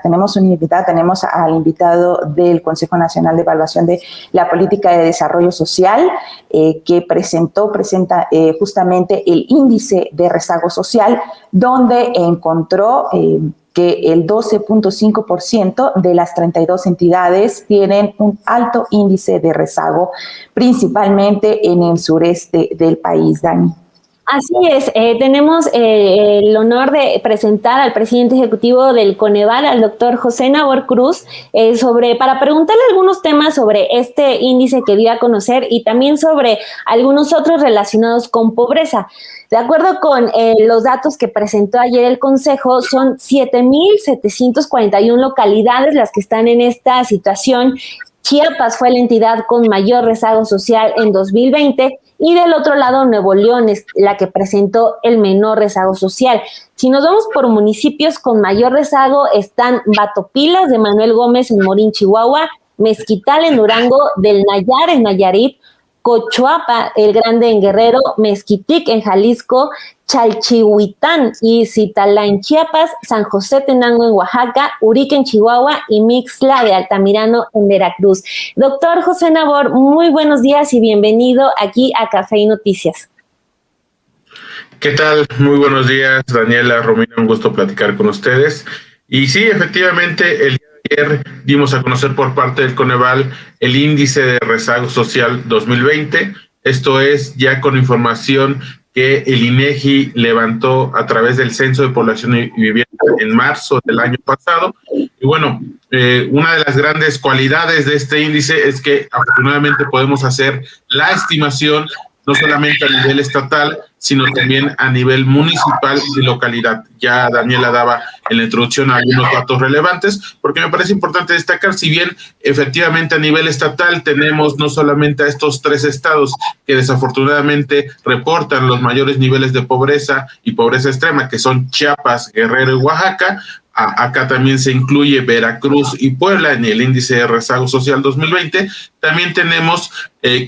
Tenemos una invitada, tenemos al invitado del Consejo Nacional de Evaluación de la Política de Desarrollo Social, que presenta justamente el índice de rezago social, donde encontró que el 12.5% de las 32 entidades tienen un alto índice de rezago, principalmente en el sureste del país, Dani. Así es, tenemos el honor de presentar al presidente ejecutivo del Coneval, al doctor José Nabor Cruz, para preguntarle algunos temas sobre este índice que dio a conocer y también sobre algunos otros relacionados con pobreza. De acuerdo con los datos que presentó ayer el Consejo, son 7,741 localidades las que están en esta situación. Chiapas fue la entidad con mayor rezago social en 2020 y del otro lado Nuevo León es la que presentó el menor rezago social. Si nos vamos por municipios con mayor rezago, están Batopilas de Manuel Gómez en Morín, Chihuahua, Mezquital en Durango, Del Nayar en Nayarit, Cochuapa el Grande en Guerrero, Mezquitic en Jalisco, Chalchihuitán y Zitalá en Chiapas, San José Tenango en Oaxaca, Urique en Chihuahua y Mixtla de Altamirano en Veracruz. Doctor José Nabor, muy buenos días y bienvenido aquí a Café y Noticias. ¿Qué tal? Muy buenos días, Daniela, Romina, un gusto platicar con ustedes. Y sí, efectivamente, el día de ayer dimos a conocer por parte del Coneval el índice de rezago social 2020. Esto es ya con información que el INEGI levantó a través del Censo de Población y Vivienda en marzo del año pasado. Y bueno, una de las grandes cualidades de este índice es que afortunadamente podemos hacer la estimación no solamente a nivel estatal, sino también a nivel municipal y localidad. Ya Daniela daba en la introducción algunos datos relevantes, porque me parece importante destacar, si bien efectivamente a nivel estatal tenemos no solamente a estos 3 estados que desafortunadamente reportan los mayores niveles de pobreza y pobreza extrema, que son Chiapas, Guerrero y Oaxaca. Acá también se incluye Veracruz y Puebla en el índice de rezago social 2020. También tenemos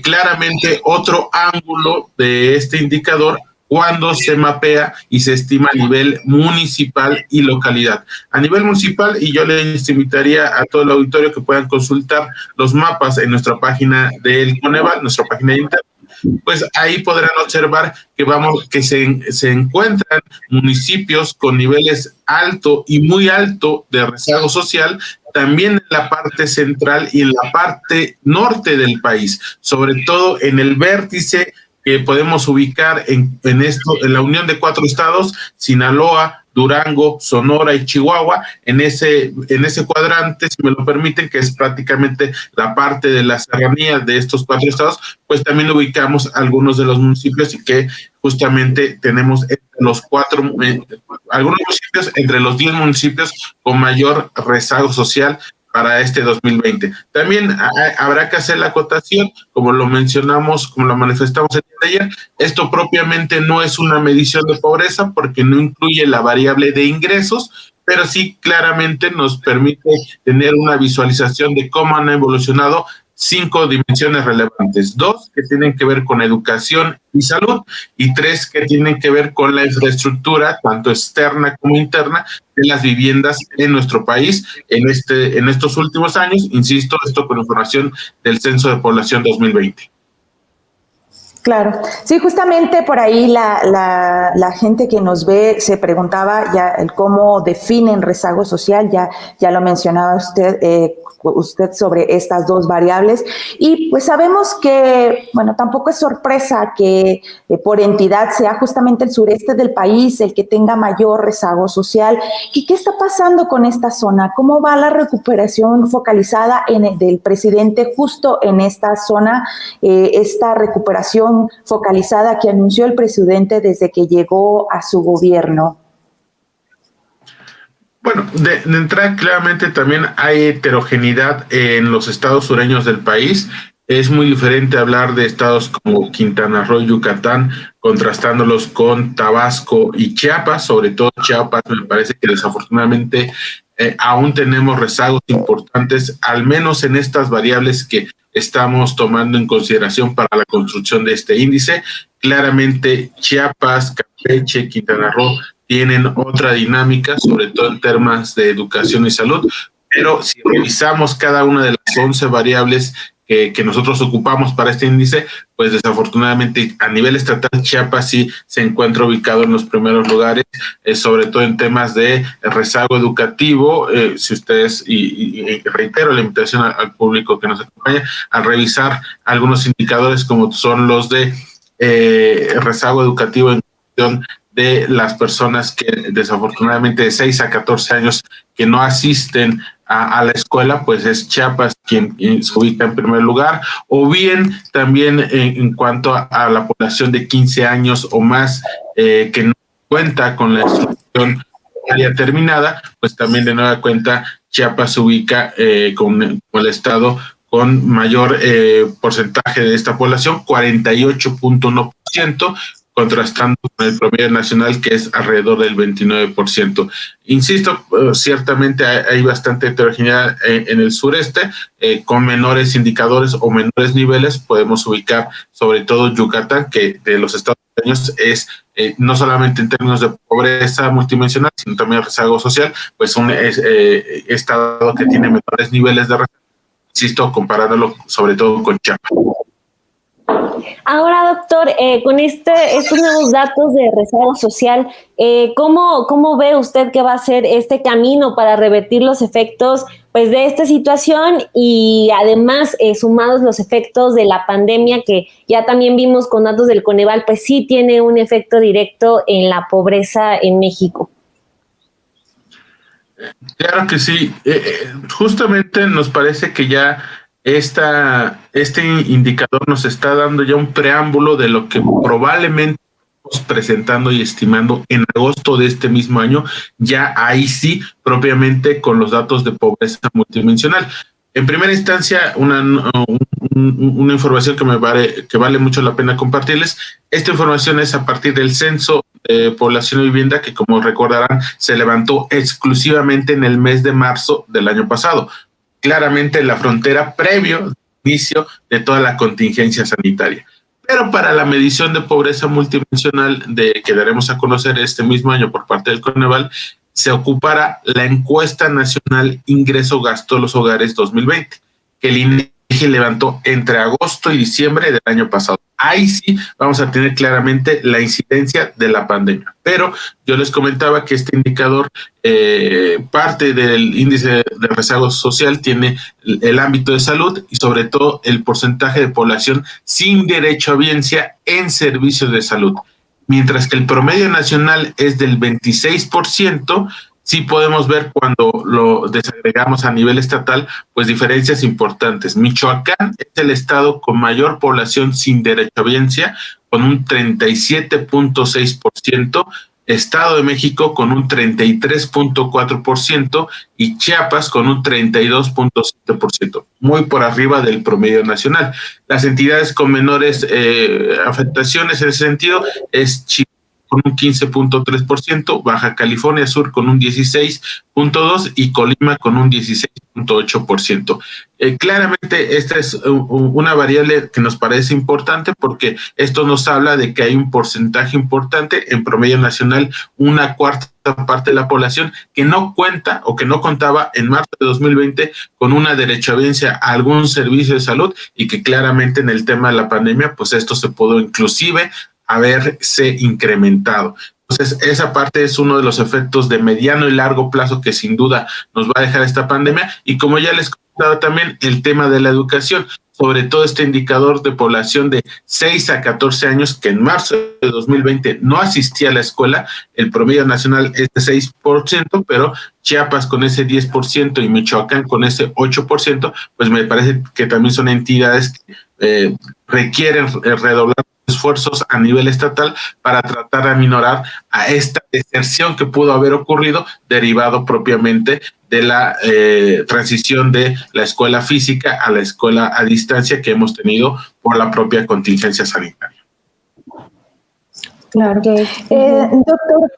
claramente otro ángulo de este indicador cuando se mapea y se estima a nivel municipal y localidad. A nivel municipal, y yo les invitaría a todo el auditorio que puedan consultar los mapas en nuestra página del Coneval, nuestra página de internet, pues ahí podrán observar que se encuentran municipios con niveles alto y muy alto de rezago social, también en la parte central y en la parte norte del país, sobre todo en el vértice que podemos ubicar en la unión de 4 estados, Sinaloa, Durango, Sonora y Chihuahua, en ese cuadrante, si me lo permiten, que es prácticamente la parte de la serranía de estos 4 estados, pues también ubicamos algunos de los municipios y que justamente tenemos algunos municipios entre los 10 municipios con mayor rezago social para este 2020. También habrá que hacer la acotación, como lo mencionamos, como lo manifestamos el día de ayer, esto propiamente no es una medición de pobreza porque no incluye la variable de ingresos, pero sí claramente nos permite tener una visualización de cómo han evolucionado 5 dimensiones relevantes, 2 que tienen que ver con educación y salud y 3 que tienen que ver con la infraestructura, tanto externa como interna, de las viviendas en nuestro país en estos últimos años, insisto, esto con información del Censo de Población 2020. Claro, sí, justamente por ahí la gente que nos ve se preguntaba ya el cómo definen rezago social, ya lo mencionaba usted sobre estas 2 variables y pues sabemos que, bueno, tampoco es sorpresa que por entidad sea justamente el sureste del país el que tenga mayor rezago social. ¿Y qué está pasando con esta zona? ¿Cómo va la recuperación focalizada del presidente justo en esta zona, esta recuperación focalizada que anunció el presidente desde que llegó a su gobierno? Bueno, de entrada claramente también hay heterogeneidad en los estados sureños del país. Es muy diferente hablar de estados como Quintana Roo y Yucatán, contrastándolos con Tabasco y Chiapas. Sobre todo Chiapas, me parece que desafortunadamente aún tenemos rezagos importantes, al menos en estas variables que estamos tomando en consideración para la construcción de este índice. Claramente Chiapas, Campeche, Quintana Roo tienen otra dinámica, sobre todo en temas de educación y salud, pero si revisamos cada una de las 11 variables que nosotros ocupamos para este índice, pues desafortunadamente a nivel estatal Chiapas sí se encuentra ubicado en los primeros lugares, sobre todo en temas de rezago educativo. Si ustedes, y reitero la invitación al público que nos acompaña, a revisar algunos indicadores como son los de rezago educativo en cuestión de las personas que desafortunadamente de 6 a 14 años que no asisten a la escuela, pues es Chiapas quien se ubica en primer lugar, o bien también en cuanto a la población de 15 años o más que no cuenta con la instrucción área terminada, pues también de nueva cuenta Chiapas se ubica con el estado con mayor porcentaje de esta población, 48.1%, contrastando con el promedio nacional, que es alrededor del 29%. Insisto, ciertamente hay bastante heterogeneidad en el sureste, con menores indicadores o menores niveles. Podemos ubicar sobre todo Yucatán, que de los estados es no solamente en términos de pobreza multidimensional, sino también rezago social, pues un estado que tiene menores niveles de rezago, insisto, comparándolo sobre todo con Chiapas. Ahora, doctor, con estos nuevos datos de rezago social, ¿cómo ve usted que va a ser este camino para revertir los efectos pues de esta situación y además sumados los efectos de la pandemia que ya también vimos con datos del Coneval, pues sí tiene un efecto directo en la pobreza en México? Claro que sí. Justamente nos parece que ya este indicador nos está dando ya un preámbulo de lo que probablemente estamos presentando y estimando en agosto de este mismo año, ya ahí sí, propiamente con los datos de pobreza multidimensional. En primera instancia, una información que vale mucho la pena compartirles. Esta información es a partir del Censo de Población y Vivienda, que como recordarán se levantó exclusivamente en el mes de marzo del año pasado, claramente en la frontera previo al inicio de toda la contingencia sanitaria. Pero para la medición de pobreza multidimensional que daremos a conocer este mismo año por parte del Coneval, se ocupará la encuesta nacional Ingreso-Gasto de los Hogares 2020, que el INEGI levantó entre agosto y diciembre del año pasado. Ahí sí vamos a tener claramente la incidencia de la pandemia. Pero yo les comentaba que este indicador, parte del índice de rezago social, tiene el ámbito de salud y sobre todo el porcentaje de población sin derecho a biencia en servicios de salud. Mientras que el promedio nacional es del 26%, sí podemos ver cuando lo desagregamos a nivel estatal, pues diferencias importantes. Michoacán es el estado con mayor población sin derecho a biencia, con un 37.6%, Estado de México con un 33.4% y Chiapas con un 32.7%, muy por arriba del promedio nacional. Las entidades con menores afectaciones en ese sentido es Chiapas con un 15.3%, Baja California Sur con un 16.2% y Colima con un 16.8%. Claramente esta es una variable que nos parece importante porque esto nos habla de que hay un porcentaje importante, en promedio nacional, una cuarta parte de la población que no cuenta o que no contaba en marzo de 2020 con una derechohabiencia a algún servicio de salud y que claramente en el tema de la pandemia, pues esto se pudo inclusive haberse incrementado. Entonces, esa parte es uno de los efectos de mediano y largo plazo que sin duda nos va a dejar esta pandemia. Y como ya les comentaba también, el tema de la educación, sobre todo este indicador de población de 6 a 14 años que en marzo de 2020 no asistía a la escuela, el promedio nacional es de 6%, pero Chiapas con ese 10% y Michoacán con ese 8%, pues me parece que también son entidades que requieren redoblar esfuerzos a nivel estatal para tratar de aminorar a esta deserción que pudo haber ocurrido derivado propiamente de la transición de la escuela física a la escuela a distancia que hemos tenido por la propia contingencia sanitaria. Claro. Doctor,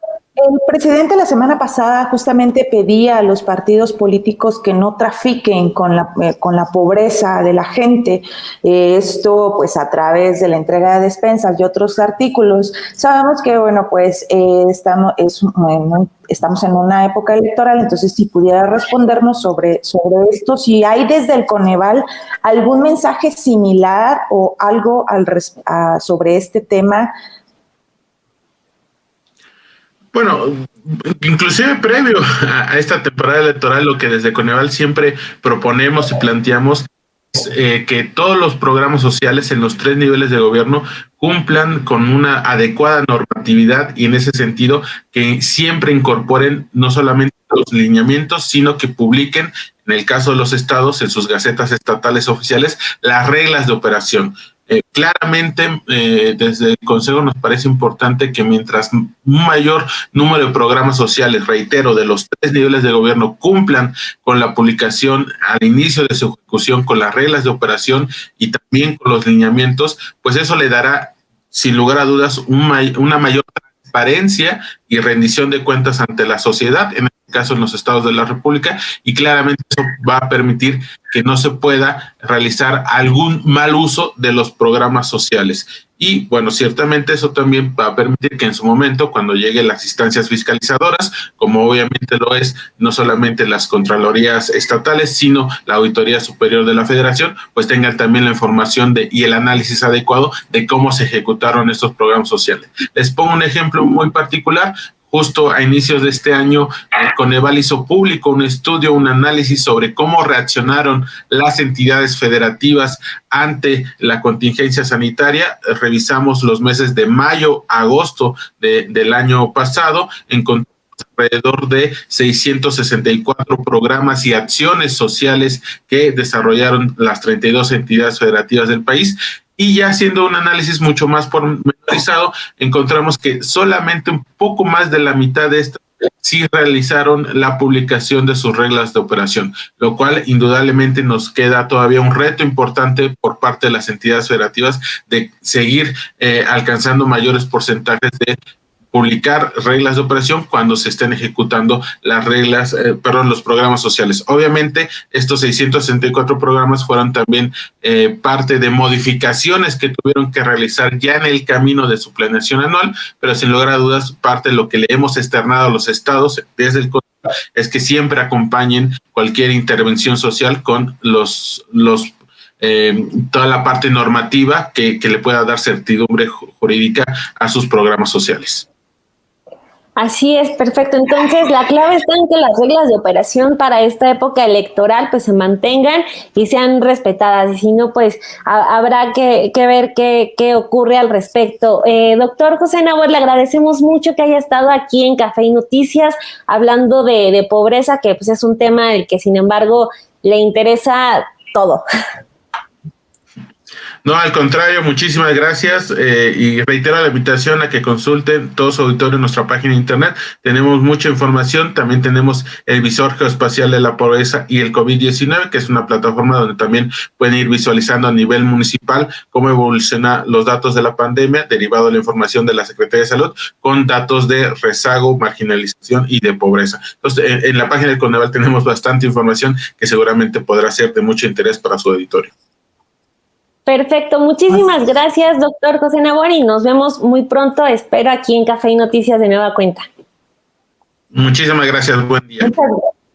El presidente la semana pasada justamente pedía a los partidos políticos que no trafiquen con la pobreza de la gente, esto pues a través de la entrega de despensas y otros artículos. Sabemos que, bueno, pues estamos en una época electoral, entonces si pudiera respondernos sobre esto, si hay desde el Coneval algún mensaje similar o algo sobre este tema. Bueno, inclusive previo a esta temporada electoral, lo que desde Coneval siempre proponemos y planteamos es que todos los programas sociales en los 3 niveles de gobierno cumplan con una adecuada normatividad y en ese sentido que siempre incorporen no solamente los lineamientos, sino que publiquen, en el caso de los estados, en sus gacetas estatales oficiales, las reglas de operación. Claramente, desde el Consejo nos parece importante que mientras un mayor número de programas sociales, reitero, de los 3 niveles de gobierno cumplan con la publicación al inicio de su ejecución, con las reglas de operación y también con los lineamientos, pues eso le dará, sin lugar a dudas, una mayor transparencia y rendición de cuentas ante la sociedad, en este caso en los estados de la República, y claramente eso va a permitir que no se pueda realizar algún mal uso de los programas sociales. Y bueno, ciertamente eso también va a permitir que en su momento, cuando lleguen las instancias fiscalizadoras, como obviamente lo es no solamente las contralorías estatales, sino la Auditoría Superior de la Federación, pues tengan también la información y el análisis adecuado de cómo se ejecutaron estos programas sociales. Les pongo un ejemplo muy particular. Justo a inicios de este año, el Coneval hizo público un estudio, un análisis sobre cómo reaccionaron las entidades federativas ante la contingencia sanitaria. Revisamos los meses de mayo a agosto del año pasado, encontramos alrededor de 664 programas y acciones sociales que desarrollaron las 32 entidades federativas del país. Y ya haciendo un análisis mucho más pormenorizado, encontramos que solamente un poco más de la mitad de estas sí realizaron la publicación de sus reglas de operación, lo cual indudablemente nos queda todavía un reto importante por parte de las entidades federativas de seguir alcanzando mayores porcentajes de publicar reglas de operación cuando se estén ejecutando los programas sociales. Obviamente, estos 664 programas fueron también parte de modificaciones que tuvieron que realizar ya en el camino de su planeación anual, pero sin lugar a dudas, parte de lo que le hemos externado a los estados desde el Consejo es que siempre acompañen cualquier intervención social con toda la parte normativa que le pueda dar certidumbre jurídica a sus programas sociales. Así es, perfecto. Entonces, la clave está en que las reglas de operación para esta época electoral pues se mantengan y sean respetadas. Y si no, pues habrá que ver qué ocurre al respecto. Doctor José Nabor, le agradecemos mucho que haya estado aquí en Café y Noticias hablando de pobreza, que pues es un tema del que, sin embargo, le interesa todo. No, al contrario, muchísimas gracias y reitero la invitación a que consulten todo su auditorio en nuestra página de internet. Tenemos mucha información, también tenemos el visor geoespacial de la pobreza y el COVID-19, que es una plataforma donde también pueden ir visualizando a nivel municipal cómo evoluciona los datos de la pandemia, derivado de la información de la Secretaría de Salud, con datos de rezago, marginalización y de pobreza. Entonces, en la página del Coneval tenemos bastante información que seguramente podrá ser de mucho interés para su auditorio. Perfecto, muchísimas gracias, doctor José Nabor, y nos vemos muy pronto, espero aquí en Café y Noticias de nueva cuenta. Muchísimas gracias, buen día. Muchas gracias.